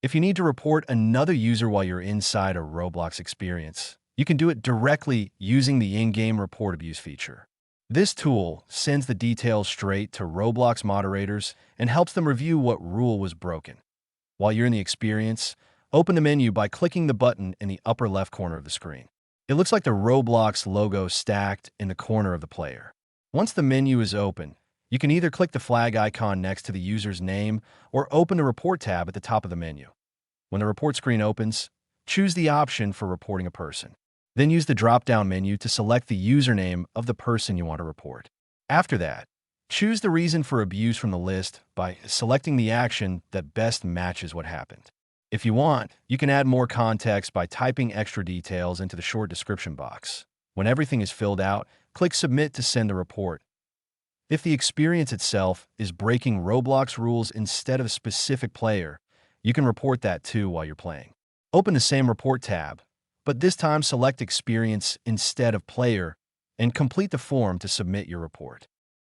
If you need to report another user while you're inside a Roblox experience, you can do it directly using the in-game report abuse feature. This tool sends the details straight to Roblox moderators and helps them review what rule was broken. While you're in the experience, open the menu by clicking the button in the upper left corner of the screen. It looks like the Roblox logo stacked in the corner of the player. Once the menu is open, you can either click the flag icon next to the user's name or open the Report tab at the top of the menu. When the report screen opens, choose the option for reporting a person. Then use the drop-down menu to select the username of the person you want to report. After that, choose the reason for abuse from the list by selecting the action that best matches what happened. If you want, you can add more context by typing extra details into the short description box. When everything is filled out, click Submit to send the report. If the experience itself is breaking Roblox rules instead of a specific player, you can report that too while you're playing. Open the same Report tab, but this time select Experience instead of Player and complete the form to submit your report.